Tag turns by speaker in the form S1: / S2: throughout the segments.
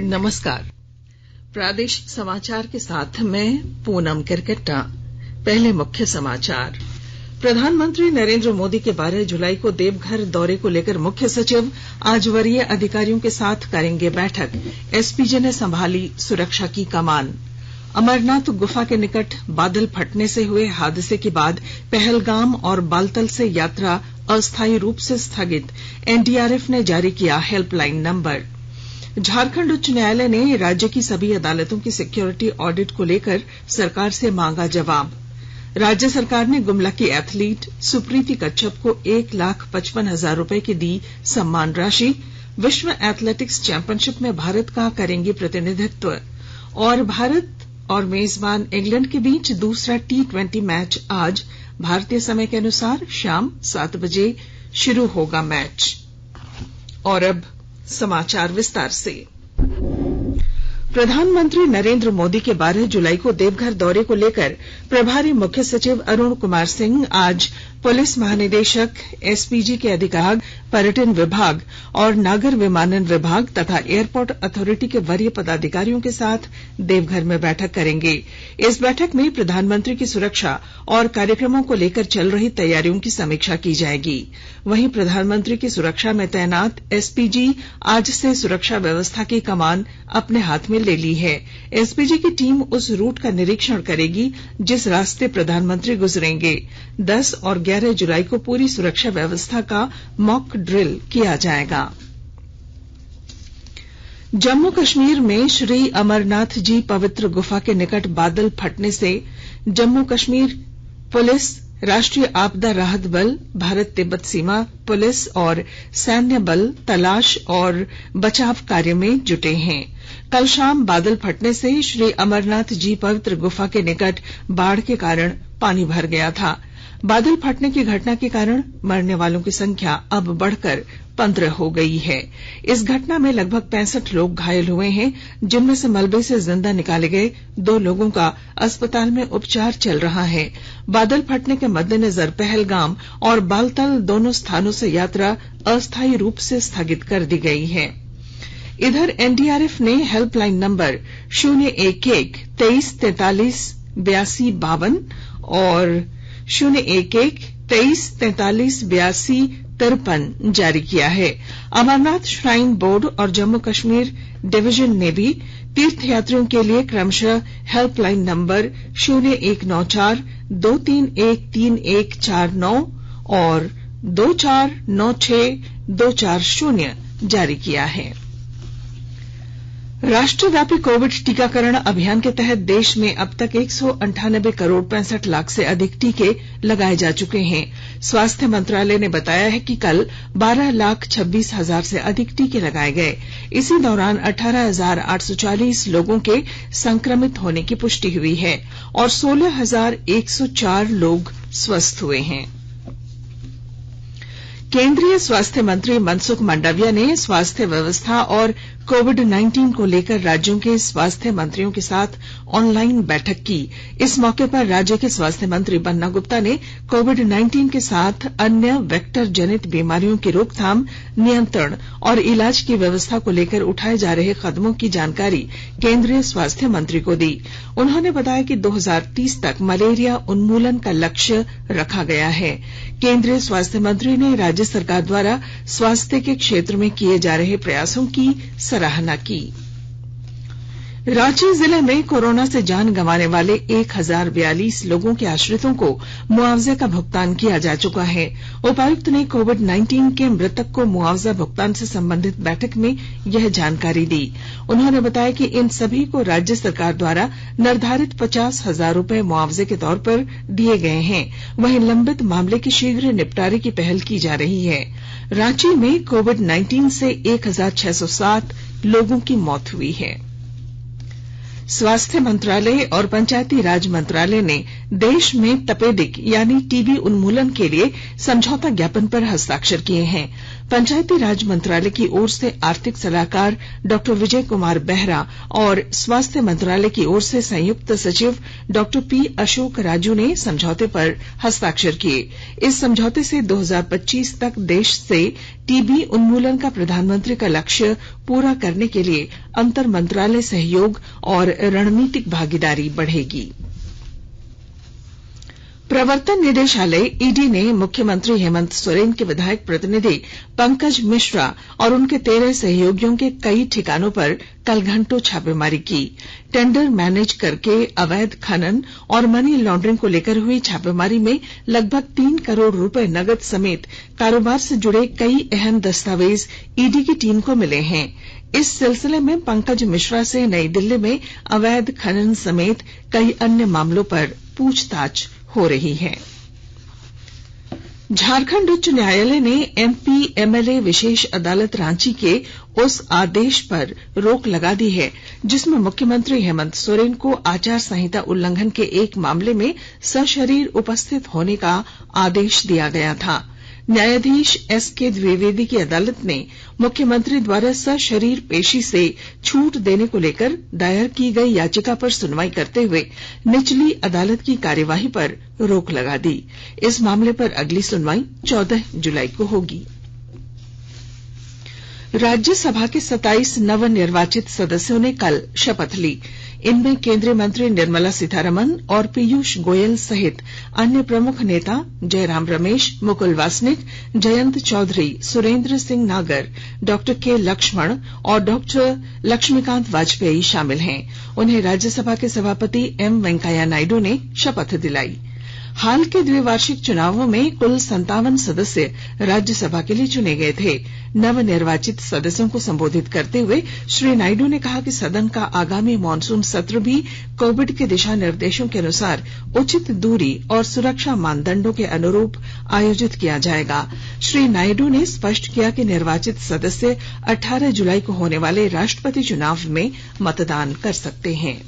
S1: नमस्कार। प्रादेशिक समाचार के साथ मैं पूनम किरकिट्टा। पहले मुख्य समाचार। प्रधानमंत्री नरेंद्र मोदी के 12 जुलाई को देवघर दौरे को लेकर मुख्य सचिव आज वरीय अधिकारियों के साथ करेंगे बैठक। एसपीजी ने संभाली सुरक्षा की कमान। अमरनाथ गुफा के निकट बादल फटने से हुए हादसे के बाद पहलगाम और बालतल से यात्रा अस्थायी रूप से स्थगित। एनडीआरएफ ने जारी किया हेल्पलाइन नंबर। झारखंड उच्च न्यायालय ने राज्य की सभी अदालतों की सिक्योरिटी ऑडिट को लेकर सरकार से मांगा जवाब। राज्य सरकार ने गुमला की एथलीट सुप्रीति कच्छप को 1,55,000 रुपए की दी सम्मान राशि। विश्व एथलेटिक्स चैंपियनशिप में भारत का करेंगी प्रतिनिधित्व। और भारत और मेजबान इंग्लैंड के बीच दूसरा T20 मैच आज भारतीय समय के अनुसार शाम 7 बजे शुरू होगा मैच। और अब समाचार विस्तार से। प्रधानमंत्री नरेंद्र मोदी के 12 जुलाई को देवघर दौरे को लेकर प्रभारी मुख्य सचिव अरुण कुमार सिंह आज पुलिस महानिदेशक, एसपीजी के अधिकारी, पर्यटन विभाग और नागर विमानन विभाग तथा एयरपोर्ट अथॉरिटी के वरीय पदाधिकारियों के साथ देवघर में बैठक करेंगे। इस बैठक में प्रधानमंत्री की सुरक्षा और कार्यक्रमों को लेकर चल रही तैयारियों की समीक्षा की जाएगी। वहीं प्रधानमंत्री की सुरक्षा में तैनात एसपीजी आज से सुरक्षा व्यवस्था की कमान अपने हाथ में ले ली है। एसपीजी की टीम उस रूट का निरीक्षण करेगी जिस रास्ते प्रधानमंत्री गुजरेंगे। 10 और 11 जुलाई को पूरी सुरक्षा व्यवस्था का मॉक ड्रिल किया जाएगा। जम्मू कश्मीर में श्री अमरनाथ जी पवित्र गुफा के निकट बादल फटने से जम्मू कश्मीर पुलिस, राष्ट्रीय आपदा राहत बल, भारत तिब्बत सीमा पुलिस और सैन्य बल तलाश और बचाव कार्य में जुटे हैं। कल शाम बादल फटने से श्री अमरनाथ जी पवित्र गुफा के निकट बाढ़ के कारण पानी भर गया था। बादल फटने की घटना के कारण मरने वालों की संख्या अब बढ़कर 15 हो गई है। इस घटना में लगभग 65 लोग घायल हुए हैं, जिनमें से मलबे से जिंदा निकाले गए 2 लोगों का अस्पताल में उपचार चल रहा है। बादल फटने के मद्देनजर पहलगाम और बालतल दोनों स्थानों से यात्रा अस्थायी रूप से स्थगित कर दी गई है। इधर एनडीआरएफ ने हेल्पलाइन नंबर 011-2343-8252 और 011-2343-8253 जारी किया है। अमरनाथ श्राइन बोर्ड और जम्मू कश्मीर डिवीजन ने भी तीर्थयात्रियों के लिए क्रमशः हेल्पलाइन नंबर 0194-231-3149 और 2496-240 जारी किया है। राष्ट्रव्यापी कोविड टीकाकरण अभियान के तहत देश में अब तक 198 करोड़ 65 लाख से अधिक टीके लगाए जा चुके हैं। स्वास्थ्य मंत्रालय ने बताया है कि कल 12,26,000 से अधिक टीके लगाए गए। इसी दौरान 18,840 लोगों के संक्रमित होने की पुष्टि हुई है और 16,104 लोग स्वस्थ हुए हैं। केंद्रीय स्वास्थ्य मंत्री मनसुख मांडविया ने स्वास्थ्य व्यवस्था और कोविड-19 को लेकर राज्यों के स्वास्थ्य मंत्रियों के साथ ऑनलाइन बैठक की। इस मौके पर राज्य के स्वास्थ्य मंत्री बन्ना गुप्ता ने कोविड-19 के साथ अन्य वेक्टर जनित बीमारियों की रोकथाम, नियंत्रण और इलाज की व्यवस्था को लेकर उठाए जा रहे कदमों की जानकारी केंद्रीय स्वास्थ्य मंत्री को दी। उन्होंने बताया कि 2030 तक मलेरिया उन्मूलन का लक्ष्य रखा गया है। केंद्रीय स्वास्थ्य मंत्री ने राज्य सरकार द्वारा स्वास्थ्य के क्षेत्र में किए जा रहे प्रयासों की सराहना की। रांची जिले में कोरोना से जान गंवाने वाले 1042 लोगों के आश्रितों को मुआवजे का भुगतान किया जा चुका है। उपायुक्त ने कोविड-19 के मृतक को मुआवजा भुगतान से संबंधित बैठक में यह जानकारी दी। उन्होंने बताया कि इन सभी को राज्य सरकार द्वारा निर्धारित 50,000 रुपए मुआवजे के तौर पर दिए गए हैं। वहीं लंबित मामले के शीघ्र निपटारे की पहल की जा रही है। रांची में कोविड-19 से 1,607 लोगों की मौत हुई है। स्वास्थ्य मंत्रालय और पंचायती राज मंत्रालय ने देश में तपेदिक यानी टीबी उन्मूलन के लिए समझौता ज्ञापन पर हस्ताक्षर किए हैं। पंचायती राज मंत्रालय की ओर से आर्थिक सलाहकार डॉ विजय कुमार बेहरा और स्वास्थ्य मंत्रालय की ओर से संयुक्त सचिव डॉ पी अशोक राजू ने समझौते पर हस्ताक्षर किए। इस समझौते से 2025 तक देश से टीबी उन्मूलन का प्रधानमंत्री का लक्ष्य पूरा करने के लिए अंतर मंत्रालय सहयोग और रणनीतिक भागीदारी बढ़ेगी। प्रवर्तन निदेशालय ईडी ने मुख्यमंत्री हेमंत सोरेन के विधायक प्रतिनिधि पंकज मिश्रा और उनके 13 सहयोगियों के कई ठिकानों पर कल घंटों छापेमारी की। टेंडर मैनेज करके अवैध खनन और मनी लॉन्ड्रिंग को लेकर हुई छापेमारी में लगभग 3 करोड़ रुपए नगद समेत कारोबार से जुड़े कई अहम दस्तावेज ईडी की टीम को मिले हैं। इस सिलसिले में पंकज मिश्रा से नई दिल्ली में अवैध खनन समेत कई अन्य मामलों पर पूछताछ हो रही है। झारखंड उच्च न्यायालय ने एमपी एमएलए विशेष अदालत रांची के उस आदेश पर रोक लगा दी है जिसमें मुख्यमंत्री हेमंत सोरेन को आचार संहिता उल्लंघन के एक मामले में सशरीर उपस्थित होने का आदेश दिया गया था। न्यायाधीश एसके द्विवेदी की अदालत ने मुख्यमंत्री द्वारा सशरीर पेशी से छूट देने को लेकर दायर की गई याचिका पर सुनवाई करते हुए निचली अदालत की कार्यवाही पर रोक लगा दी। इस मामले पर अगली सुनवाई 14 जुलाई को होगी। राज्यसभा के 27 नवनिर्वाचित सदस्यों ने कल शपथ ली। इनमें केंद्रीय मंत्री निर्मला सीतारमण और पीयूष गोयल सहित अन्य प्रमुख नेता जयराम रमेश, मुकुल वासनिक, जयंत चौधरी, सुरेंद्र सिंह नागर, डॉ के लक्ष्मण और डॉ लक्ष्मीकांत वाजपेयी शामिल हैं। उन्हें राज्यसभा के सभापति एम वेंकैया नायडू ने शपथ दिलाई। हाल के द्विवार्षिक चुनावों में कुल 57 सदस्य राज्यसभा के लिए चुने गए थे। नवनिर्वाचित सदस्यों को संबोधित करते हुए श्री नायडू ने कहा कि सदन का आगामी मॉनसून सत्र भी कोविड के दिशा निर्देशों के अनुसार उचित दूरी और सुरक्षा मानदंडों के अनुरूप आयोजित किया जाएगा। श्री नायडू ने स्पष्ट किया कि निर्वाचित सदस्य 18 जुलाई को होने वाले राष्ट्रपति चुनाव में मतदान कर सकते हैं।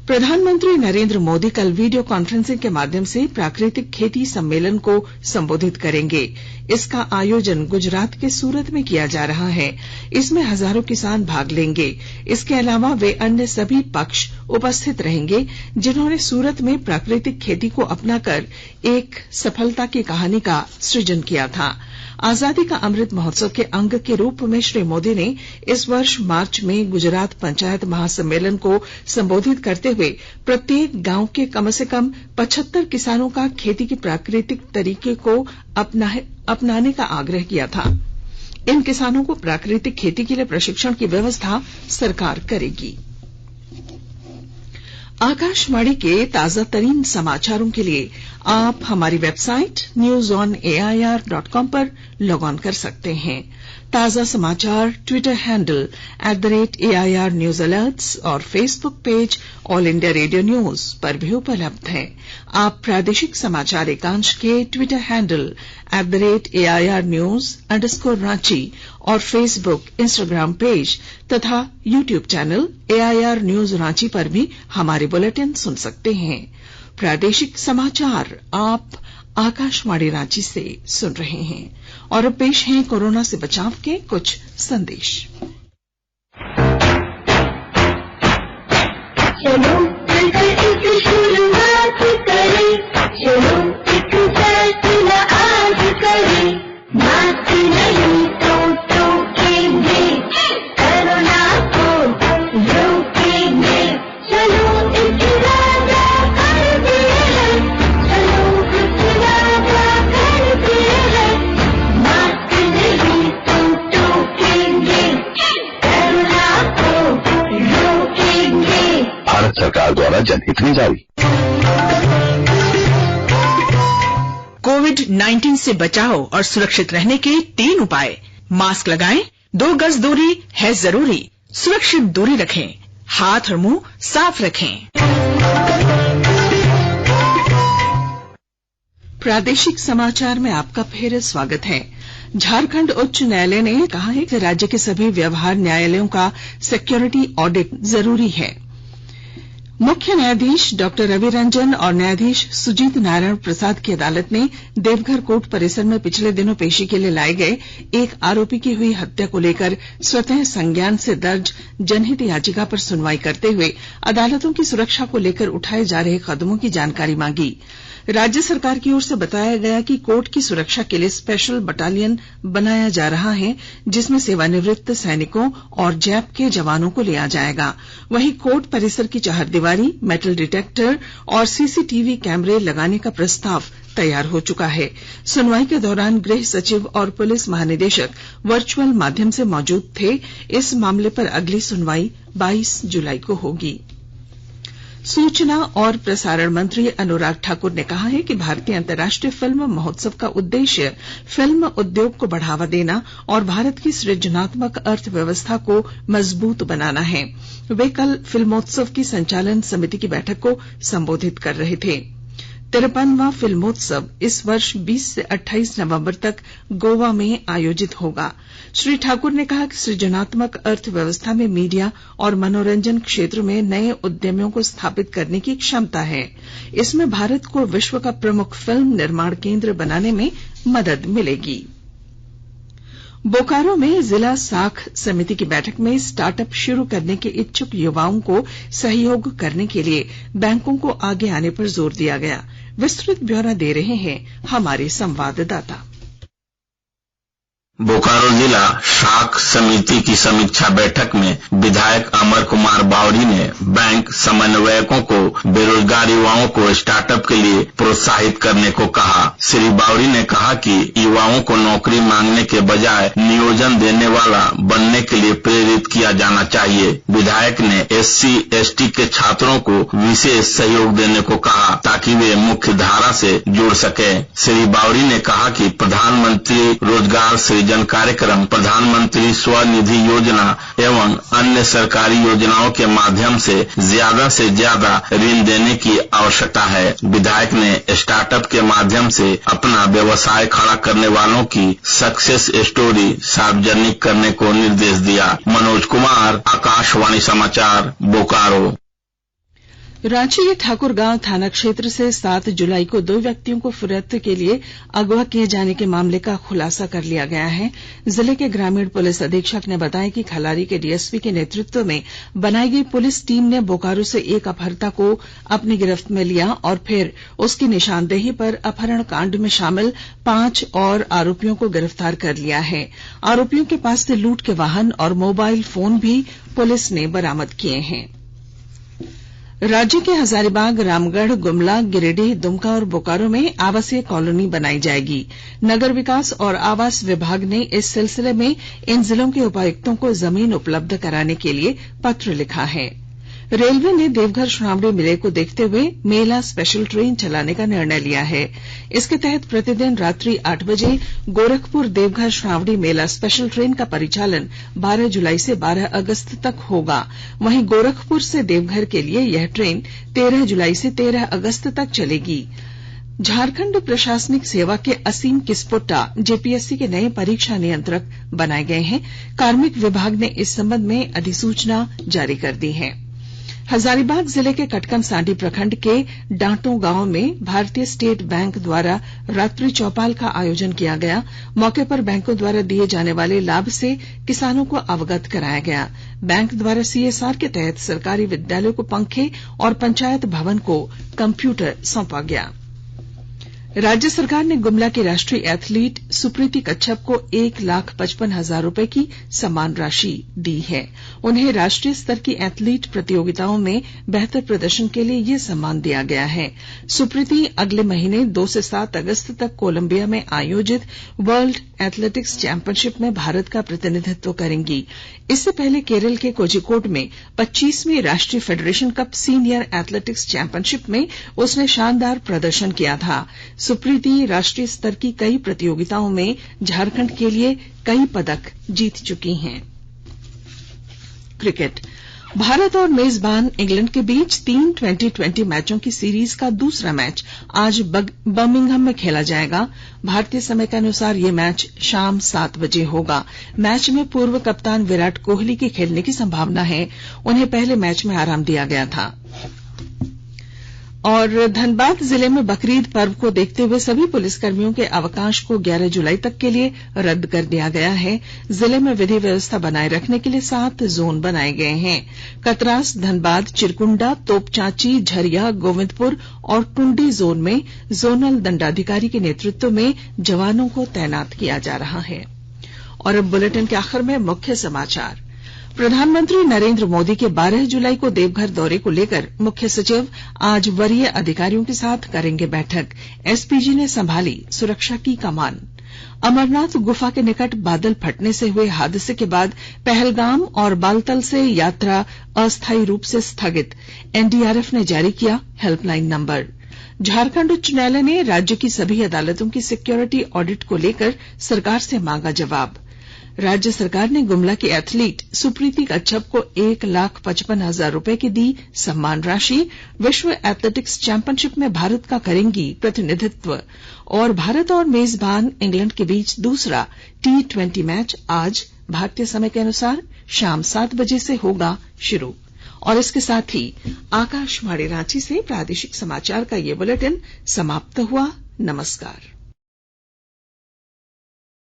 S1: प्रधानमंत्री नरेंद्र मोदी कल वीडियो कॉन्फ्रेंसिंग के माध्यम से प्राकृतिक खेती सम्मेलन को संबोधित करेंगे। इसका आयोजन गुजरात के सूरत में किया जा रहा है। इसमें हजारों किसान भाग लेंगे। इसके अलावा वे अन्य सभी पक्ष उपस्थित रहेंगे जिन्होंने सूरत में प्राकृतिक खेती को अपनाकर एक सफलता की कहानी का सृजन किया था। आजादी का अमृत महोत्सव के अंग के रूप में श्री मोदी ने इस वर्ष मार्च में गुजरात पंचायत महासम्मेलन को संबोधित करते हुए प्रत्येक गांव के कम से कम 75 किसानों का खेती के प्राकृतिक तरीके को अपनाने का आग्रह किया था। इन किसानों को प्राकृतिक खेती के लिए प्रशिक्षण की व्यवस्था सरकार करेगी। आकाशवाणी के ताजा तरीन समाचारों के लिए आप हमारी वेबसाइट newsonair.com पर लॉग ऑन कर सकते हैं। ताजा समाचार Twitter handle @AIR News Alerts और Facebook page all India radio news पर भी उपलब्ध है। आप प्रादेशिक समाचार एकांश के ट्विटर हैंडल @AIR News_Ranchi और फेसबुक, इंस्टाग्राम पेज तथा YouTube channel AIR News Ranchi पर भी हमारे बुलेटिन सुन सकते हैं। प्रादेशिक समाचार आप आकाशवाणी रांची से सुन रहे हैं। और अब पेश हैं कोरोना से बचाव के कुछ संदेश।
S2: चलो मिलकर एक शुरुआत करें, चलो एक फैसला आज करें, मास्क नहीं तो टोकेंगे, कोरोना को रोकेंगे, चलो एक वादा करते हैं, चलो एक वादा करते हैं, मास्क नहीं तो टोकेंगे, कोरोना को रोकेंगे।
S3: भारत सरकार द्वारा जनहित में जारी।
S4: कोविड-19 से बचाव और सुरक्षित रहने के 3 उपाय। मास्क लगाएं, 2 गज दूरी है जरूरी, सुरक्षित दूरी रखें, हाथ और मुंह साफ रखें।
S1: प्रादेशिक समाचार में आपका फिर स्वागत है। झारखंड उच्च न्यायालय ने कहा है कि राज्य के सभी व्यवहार न्यायालयों का सिक्योरिटी ऑडिट जरूरी है। मुख्य न्यायाधीश डॉ रवि रंजन और न्यायाधीश सुजीत नारायण प्रसाद की अदालत ने देवघर कोर्ट परिसर में पिछले दिनों पेशी के लिए लाए गए एक आरोपी की हुई हत्या को लेकर स्वतः संज्ञान से दर्ज जनहित याचिका पर सुनवाई करते हुए अदालतों की सुरक्षा को लेकर उठाए जा रहे कदमों की जानकारी मांगी। राज्य सरकार की ओर से बताया गया कि कोर्ट की सुरक्षा के लिए स्पेशल बटालियन बनाया जा रहा है, जिसमें सेवानिवृत्त सैनिकों और जैप के जवानों को लिया जाएगा। वहीं कोर्ट परिसर की चहारदीवारी, मेटल डिटेक्टर और सीसीटीवी कैमरे लगाने का प्रस्ताव तैयार हो चुका है। सुनवाई के दौरान गृह सचिव और पुलिस महानिदेशक वर्चुअल माध्यम से मौजूद थे। इस मामले पर अगली सुनवाई 22 जुलाई को होगी। सूचना और प्रसारण मंत्री अनुराग ठाकुर ने कहा है कि भारतीय अंतर्राष्ट्रीय फिल्म महोत्सव का उद्देश्य फिल्म उद्योग को बढ़ावा देना और भारत की सृजनात्मक अर्थव्यवस्था को मजबूत बनाना है। वे कल फिल्मोत्सव की संचालन समिति की बैठक को संबोधित कर रहे थे। 53वां फिल्मोत्सव इस वर्ष 20 से 28 नवंबर तक गोवा में आयोजित होगा। श्री ठाकुर ने कहा कि सृजनात्मक अर्थव्यवस्था में मीडिया और मनोरंजन क्षेत्र में नए उद्यमियों को स्थापित करने की क्षमता है। इसमें भारत को विश्व का प्रमुख फिल्म निर्माण केंद्र बनाने में मदद मिलेगी। बोकारो में जिला साख समिति की बैठक में स्टार्टअप शुरू करने के इच्छुक युवाओं को सहयोग करने के लिए बैंकों को आगे आने पर जोर दिया गया। विस्तृत ब्यौरा दे रहे हैं हमारे संवाददाता।
S5: बोकारो जिला शाख समिति की समीक्षा बैठक में विधायक अमर कुमार बावरी ने बैंक समन्वयकों को बेरोजगार युवाओं को स्टार्टअप के लिए प्रोत्साहित करने को कहा। श्री बावरी ने कहा कि युवाओं को नौकरी मांगने के बजाय नियोजन देने वाला बनने के लिए प्रेरित किया जाना चाहिए। विधायक ने SC/ST के छात्रों को विशेष सहयोग देने को कहा ताकि वे मुख्य धारा से जुड़ सके। श्री बावरी ने कहा कि प्रधानमंत्री रोजगार सृजन कार्यक्रम, प्रधानमंत्री स्वनिधि योजना एवं अन्य सरकारी योजनाओं के माध्यम से ज्यादा ऋण देने की आवश्यकता है। विधायक ने स्टार्टअप के माध्यम से अपना व्यवसाय खड़ा करने वालों की सक्सेस स्टोरी सार्वजनिक करने को निर्देश दिया। मनोज कुमार, आकाशवाणी समाचार, बोकारो।
S1: रांची के ठाकुरगांव थाना क्षेत्र से 7 जुलाई को 2 व्यक्तियों को फुरत के लिए अगवा किए जाने के मामले का खुलासा कर लिया गया है। जिले के ग्रामीण पुलिस अधीक्षक ने बताया कि खलारी के डीएसपी के नेतृत्व में बनाई गई पुलिस टीम ने बोकारो से एक अपहर्ता को अपनी गिरफ्त में लिया और फिर उसकी निशानदेही पर अपहरण कांड में शामिल 5 और आरोपियों को गिरफ्तार कर लिया है। आरोपियों के पास से लूट के वाहन और मोबाइल फोन भी पुलिस ने बरामद किए हैं। राज्य के हजारीबाग, रामगढ़, गुमला, गिरिडीह, दुमका और बोकारो में आवासीय कॉलोनी बनाई जाएगी। नगर विकास और आवास विभाग ने इस सिलसिले में इन जिलों के उपायुक्तों को जमीन उपलब्ध कराने के लिए पत्र लिखा है। रेलवे ने देवघर श्रावणी मेले को देखते हुए मेला स्पेशल ट्रेन चलाने का निर्णय लिया है। इसके तहत प्रतिदिन रात्रि 8 बजे गोरखपुर देवघर श्रावणी मेला स्पेशल ट्रेन का परिचालन 12 जुलाई से 12 अगस्त तक होगा। वहीं गोरखपुर से देवघर के लिए यह ट्रेन 13 जुलाई से 13 अगस्त तक चलेगी। झारखंड प्रशासनिक सेवा के असीम किस्पोट्टा जेपीएससी के नए परीक्षा नियंत्रक बनाए गए हैं। कार्मिक विभाग ने इस संबंध में अधिसूचना जारी कर दी है। हजारीबाग जिले के कटकमसांडी प्रखंड के डांटो गांव में भारतीय स्टेट बैंक द्वारा रात्रि चौपाल का आयोजन किया गया। मौके पर बैंकों द्वारा दिए जाने वाले लाभ से किसानों को अवगत कराया गया। बैंक द्वारा सीएसआर के तहत सरकारी विद्यालयों को पंखे और पंचायत भवन को कंप्यूटर सौंपा गया। राज्य सरकार ने गुमला की राष्ट्रीय एथलीट सुप्रीति कच्छप को 1,55,000 रुपए की सम्मान राशि दी है। उन्हें राष्ट्रीय स्तर की एथलीट प्रतियोगिताओं में बेहतर प्रदर्शन के लिए यह सम्मान दिया गया है। सुप्रीति अगले महीने 2 से 7 अगस्त तक कोलंबिया में आयोजित वर्ल्ड एथलेटिक्स चैंपियनशिप में भारत का प्रतिनिधित्व करेंगी। इससे पहले केरल के कोझिकोड में 25वीं राष्ट्रीय federation cup senior athletics championship में उसने शानदार प्रदर्शन किया था। सुप्रीति राष्ट्रीय स्तर की कई प्रतियोगिताओं में झारखंड के लिए कई पदक जीत चुकी हैं। क्रिकेट। भारत और मेजबान इंग्लैंड के बीच 3 2020 मैचों की सीरीज का दूसरा मैच आज बर्मिंघम में खेला जाएगा। भारतीय समय के अनुसार यह मैच शाम 7 बजे होगा। मैच में पूर्व कप्तान विराट कोहली के खेलने की संभावना है। उन्हें पहले मैच में आराम दिया गया था। और धनबाद जिले में बकरीद पर्व को देखते हुए सभी पुलिसकर्मियों के अवकाश को 11 जुलाई तक के लिए रद्द कर दिया गया है। जिले में विधि व्यवस्था बनाए रखने के लिए 7 जोन बनाए गए हैं। कतरास, धनबाद, चिरकुंडा, तोपचांची, झरिया, गोविंदपुर और टुंडी जोन में जोनल दंडाधिकारी के नेतृत्व में जवानों को तैनात किया जा रहा है। और अब बुलेटिन के आखिर में मुख्य समाचार। प्रधानमंत्री नरेंद्र मोदी के 12 जुलाई को देवघर दौरे को लेकर मुख्य सचिव आज वरीय अधिकारियों के साथ करेंगे बैठक। एसपीजी ने संभाली सुरक्षा की कमान। अमरनाथ गुफा के निकट बादल फटने से हुए हादसे के बाद पहलगाम और बालतल से यात्रा अस्थायी रूप से स्थगित। एनडीआरएफ ने जारी किया हेल्पलाइन नंबर। झारखंड उच्च न्यायालय ने राज्य की सभी अदालतों की सिक्योरिटी ऑडिट को लेकर सरकार से मांगा जवाब। राज्य सरकार ने गुमला की एथलीट सुप्रीति कच्छप को 1,55,000 रुपए की दी सम्मान राशि। विश्व एथलेटिक्स चैंपियनशिप में भारत का करेंगी प्रतिनिधित्व। और भारत और मेजबान इंग्लैंड के बीच दूसरा T20 मैच आज भारतीय समय के अनुसार शाम 7 बजे से होगा शुरू। और इसके साथ ही आकाशवाणी रांची से प्रादेशिक समाचार का ये बुलेटिन समाप्त हुआ। नमस्कार।